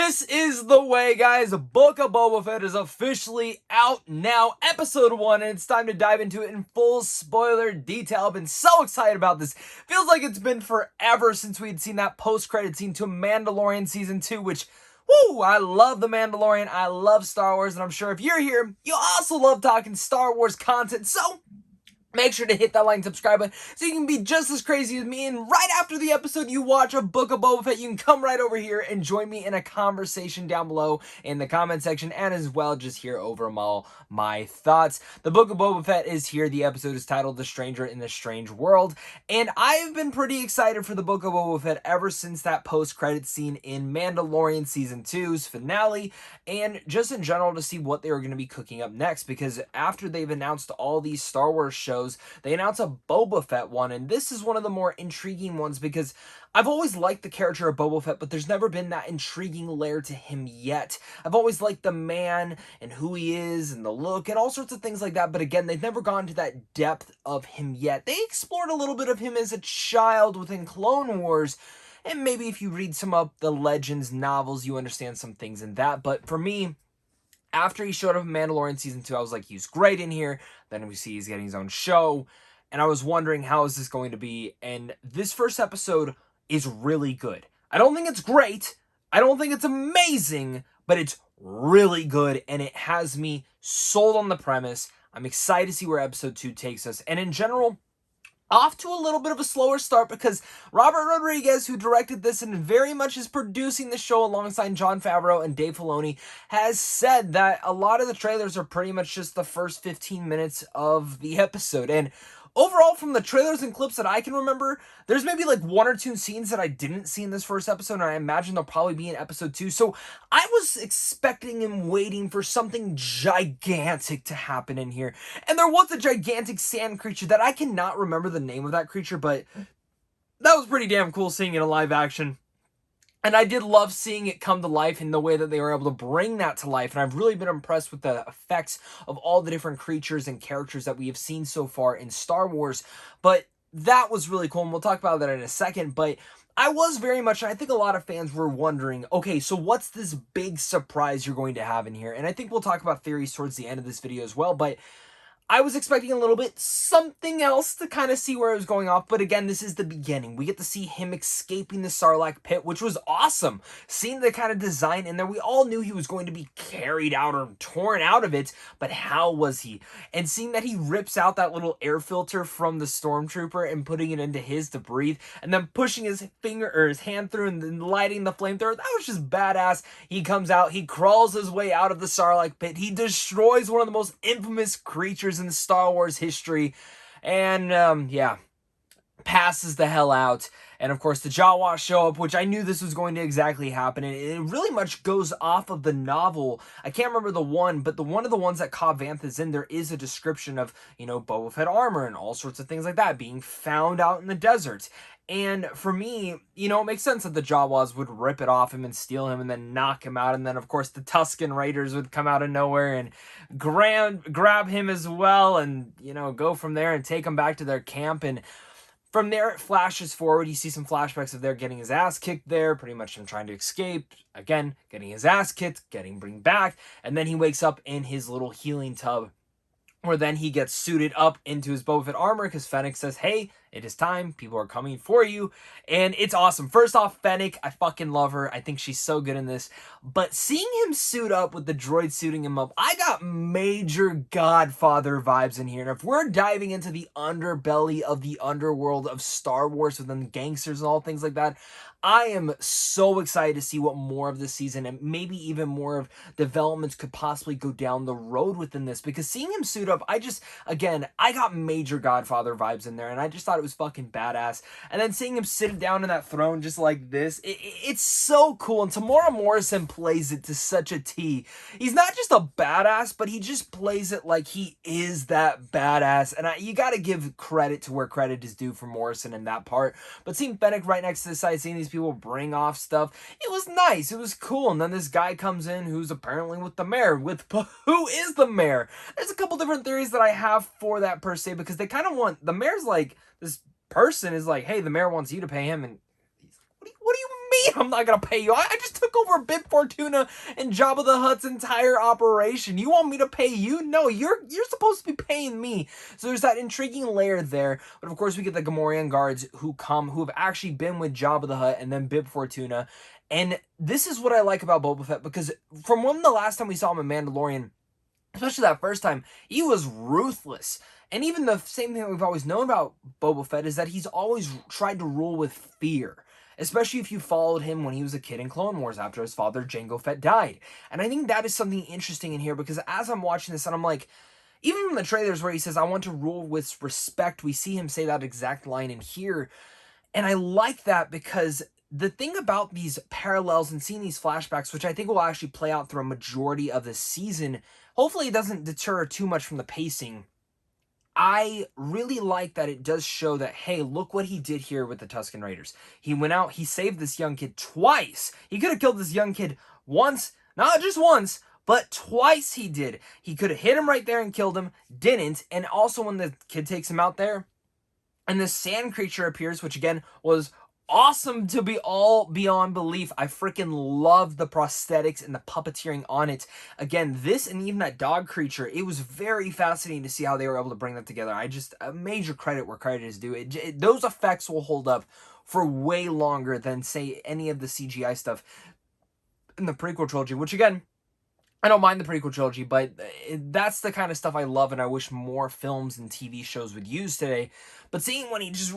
This is the way, guys. Book of Boba Fett is officially out now, episode 1, and it's time to dive into it in full spoiler detail. I've been so excited about this. Feels like it's been forever since we'd seen that post-credit scene to Mandalorian Season 2, which, woo, I love The Mandalorian, I love Star Wars, and I'm sure if you're here, you'll also love talking Star Wars content, so make sure to hit that like and subscribe button so you can be just as crazy as me. And right after the episode you watch of Book of Boba Fett, you can come right over here and join me in a conversation down below in the comment section, and as well just hear over all my thoughts. The Book of Boba Fett is here. The episode is titled The Stranger in the Strange World, and I've been pretty excited for the Book of Boba Fett ever since that post-credit scene in Mandalorian Season 2's finale, and just in general to see what they were going to be cooking up next, because after they've announced all these Star Wars shows, they announced a Boba Fett one, and this is one of the more intriguing ones because I've always liked the character of Boba Fett, but there's never been that intriguing layer to him yet. I've always liked the man and who he is and the look and all sorts of things like that, but again, they've never gone to that depth of him yet. They explored a little bit of him as a child within Clone Wars, and maybe if you read some of the Legends novels, you understand some things in that, but for me, after he showed up in Mandalorian Season 2, I was like, he's great in here. Then we see he's getting his own show. And I was wondering, how is this going to be? And this first episode is really good. I don't think it's great. I don't think it's amazing. But it's really good. And it has me sold on the premise. I'm excited to see where episode 2 takes us. And in general, off to a little bit of a slower start because Robert Rodriguez, who directed this and very much is producing the show alongside Jon Favreau and Dave Filoni, has said that a lot of the trailers are pretty much just the first 15 minutes of the episode. And overall, from the trailers and clips that I can remember, there's maybe like 1 or 2 scenes that I didn't see in this first episode, and I imagine they'll probably be in episode 2. So I was expecting and waiting for something gigantic to happen in here. And there was a gigantic sand creature that I cannot remember the name of that creature, but that was pretty damn cool seeing it in live action. And I did love seeing it come to life in the way that they were able to bring that to life. And I've really been impressed with the effects of all the different creatures and characters that we have seen so far in Star Wars. But that was really cool, and we'll talk about that in a second. But I was very much, I think a lot of fans were wondering, okay, so what's this big surprise you're going to have in here? And I think we'll talk about theories towards the end of this video as well. But I was expecting a little bit something else to kind of see where it was going off, but again, this is the beginning. We get to see him escaping the Sarlacc pit, which was awesome. Seeing the kind of design in there, we all knew he was going to be carried out or torn out of it, but how was he? And seeing that he rips out that little air filter from the stormtrooper and putting it into his to breathe, and then pushing his finger or his hand through and then lighting the flamethrower, that was just badass. He comes out, he crawls his way out of the Sarlacc pit, he destroys one of the most infamous creatures in Star Wars history, and yeah, passes the hell out. And of course the Jawas show up, which I knew this was going to exactly happen, and it really much goes off of the novel. I can't remember the one, but one of the ones that Cobb Vanth is in, there is a description of, you know, Boba Fett armor and all sorts of things like that being found out in the desert. And for me, you know, it makes sense that the Jawas would rip it off him and steal him and then knock him out. And then, of course, the Tusken Raiders would come out of nowhere and grab him as well and, you know, go from there and take him back to their camp. And from there, it flashes forward. You see some flashbacks of there getting his ass kicked there, pretty much him trying to escape. Again, getting his ass kicked, getting bring back. And then he wakes up in his little healing tub, where then he gets suited up into his Boba Fett armor because Fennec says, hey, it is time. People are coming for you. And it's awesome. First off, Fennec, I fucking love her. I think she's so good in this. But seeing him suit up with the droid suiting him up, I got major Godfather vibes in here. And if we're diving into the underbelly of the underworld of Star Wars with them gangsters and all things like that, I am so excited to see what more of this season and maybe even more of developments could possibly go down the road within this. Because seeing him suit up, I got major Godfather vibes in there, and I just thought it was fucking badass. And then seeing him sit down in that throne just like this, it's so cool. And Tamora Morrison plays it to such a T. He's not just a badass, but he just plays it like he is that badass. And you got to give credit to where credit is due for Morrison in that part. But seeing Fennec right next to the side, seeing these people bring off stuff, it was nice. It was cool. And then this guy comes in who's apparently with the mayor. Who is the mayor? There's a couple different theories that I have for that per se, because they kind of want, the mayor's like, this person is like, hey, the mayor wants you to pay him, and he's like, what do you mean I'm not gonna pay you. I just took over Bib Fortuna and Jabba the Hutt's entire operation. You want me to pay you? No, you're supposed to be paying me. So there's that intriguing layer there. But of course we get the Gamorrean guards who have actually been with Jabba the Hutt and then Bib Fortuna. And this is what I like about Boba Fett, because from when the last time we saw him in Mandalorian, especially that first time, he was ruthless. And even the same thing that we've always known about Boba Fett is that he's always tried to rule with fear. Especially if you followed him when he was a kid in Clone Wars after his father, Jango Fett, died. And I think that is something interesting in here, because as I'm watching this, and I'm like, even from the trailers where he says, I want to rule with respect, we see him say that exact line in here. And I like that, because the thing about these parallels and seeing these flashbacks, which I think will actually play out through a majority of this season, hopefully it doesn't deter too much from the pacing. I really like that it does show that, hey, look what he did here with the Tusken Raiders. He went out, he saved this young kid twice. He could have killed this young kid once, not just once, but twice he did. He could have hit him right there and killed him, didn't. And also when the kid takes him out there, and the sand creature appears, which again was awesome to be all beyond belief. I freaking love the prosthetics and the puppeteering on it. Again, this and even that dog creature, it was very fascinating to see how they were able to bring that together. A major credit where credit is due. Those effects will hold up for way longer than, say, any of the CGI stuff in the prequel trilogy, which again, I don't mind the prequel trilogy, but that's the kind of stuff I love and I wish more films and TV shows would use today. But seeing when he just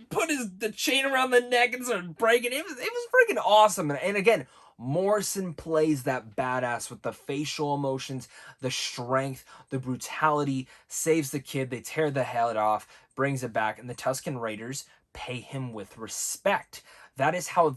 put the chain around the neck and started breaking, it was freaking awesome. And again, Morrison plays that badass with the facial emotions, the strength, the brutality, saves the kid, they tear the head off, brings it back, and the Tusken Raiders pay him with respect. That is how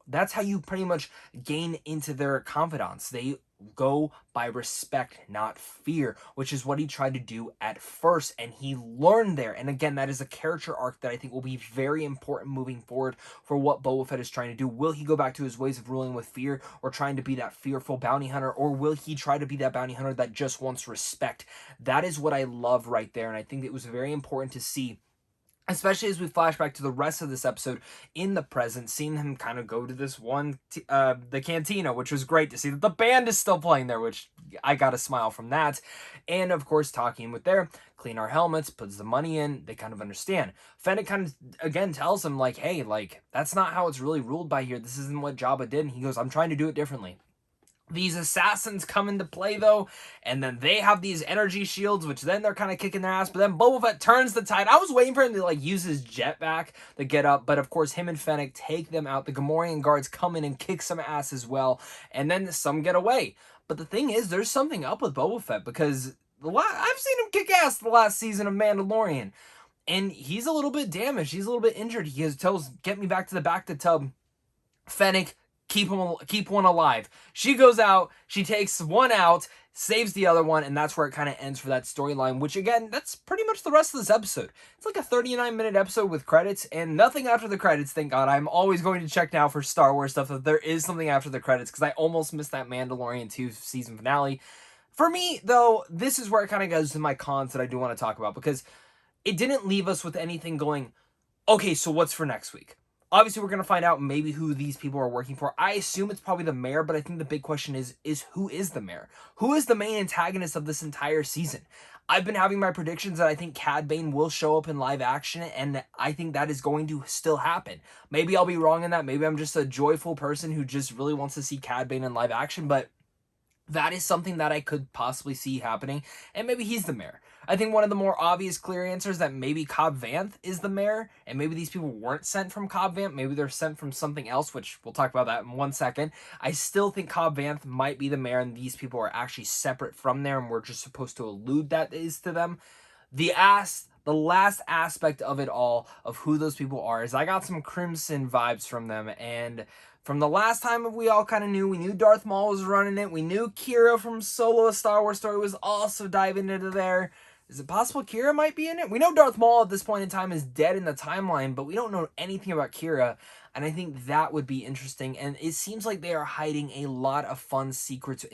that's how you pretty much gain into their confidence. They go by respect, not fear, which is what he tried to do at first, and he learned there. And again, that is a character arc that I think will be very important moving forward for what Boba Fett is trying to do. Will he go back to his ways of ruling with fear, or trying to be that fearful bounty hunter, or will he try to be that bounty hunter that just wants respect? That is what I love right there, and I think it was very important to see, especially as we flash back to the rest of this episode in the present, seeing him kind of go to this the cantina, which was great to see that the band is still playing there, which I got a smile from that. And of course, talking with there, clean our helmets, puts the money in, they kind of understand. Fennec kind of, again, tells him, like, hey, like, that's not how it's really ruled by here. This isn't what Jabba did. And he goes, I'm trying to do it differently. These assassins come into play, though, and then they have these energy shields, which then they're kind of kicking their ass, but then Boba Fett turns the tide. I was waiting for him to, like, use his jetpack to get up, but of course, him and Fennec take them out. The Gamorrean guards come in and kick some ass as well, and then some get away. But the thing is, there's something up with Boba Fett, because I've seen him kick ass the last season of Mandalorian, and he's a little bit damaged. He's a little bit injured. He tells, get me back to the tub. Fennec, keep one alive. She goes out, she takes one out, saves the other one, and that's where it kind of ends for that storyline, which again, that's pretty much the rest of this episode. It's like a 39-minute episode with credits, and nothing after the credits, thank God. I'm always going to check now for Star Wars stuff that there is something after the credits, because I almost missed that Mandalorian 2 season finale. For me, though, this is where it kind of goes to my cons that I do want to talk about, because it didn't leave us with anything going, okay, so what's for next week? Obviously, we're going to find out maybe who these people are working for. I assume it's probably the mayor, but I think the big question is who is the mayor? Who is the main antagonist of this entire season? I've been having my predictions that I think Cad Bane will show up in live action, and I think that is going to still happen. Maybe I'll be wrong in that. Maybe I'm just a joyful person who just really wants to see Cad Bane in live action, but that is something that I could possibly see happening, and maybe he's the mayor. I think one of the more obvious, clear answers that maybe Cobb Vanth is the mayor, and maybe these people weren't sent from Cobb Vanth. Maybe they're sent from something else, which we'll talk about that in 1 second. I still think Cobb Vanth might be the mayor, and these people are actually separate from there, and we're just supposed to allude that is to them. The last aspect of it all, of who those people are, is I got some Crimson vibes from them, and from the last time we all kind of knew, we knew Darth Maul was running it. We knew Kira from Solo: A Star Wars Story was also diving into there. Is it possible Kira might be in it? We know Darth Maul at this point in time is dead in the timeline, but we don't know anything about Kira, and I think that would be interesting. And it seems like they are hiding a lot of fun secrets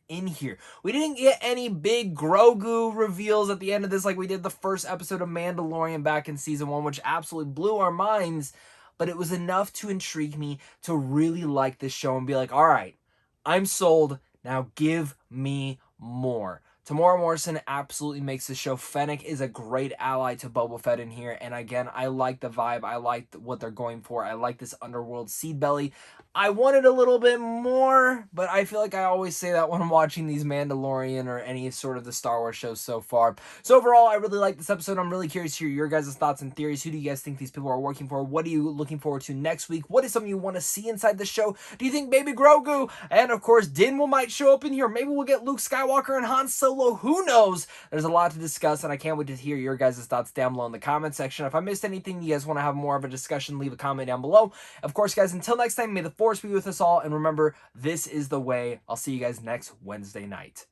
in here. We didn't get any big Grogu reveals at the end of this like we did the first episode of Mandalorian back in season 1, which absolutely blew our minds. but it was enough to intrigue me to really like this show and be like, all right, I'm sold. Now give me more. Tamora Morrison absolutely makes the show. Fennec is a great ally to Boba Fett in here. And again, I like the vibe. I like what they're going for. I like this underworld seed belly. I wanted a little bit more, but I feel like I always say that when I'm watching these Mandalorian or any sort of the Star Wars shows so far. So overall, I really like this episode. I'm really curious to hear your guys' thoughts and theories. Who do you guys think these people are working for? What are you looking forward to next week? What is something you want to see inside the show? Do you think Baby Grogu and, of course, Din might show up in here? Maybe we'll get Luke Skywalker and Han Solo. Who knows? There's a lot to discuss, and I can't wait to hear your guys' thoughts down below in the comment section. If I missed anything, you guys want to have more of a discussion, leave a comment down below. Of course, guys, until next time, may the Force be with us all, and remember, this is the way. I'll see you guys next Wednesday night.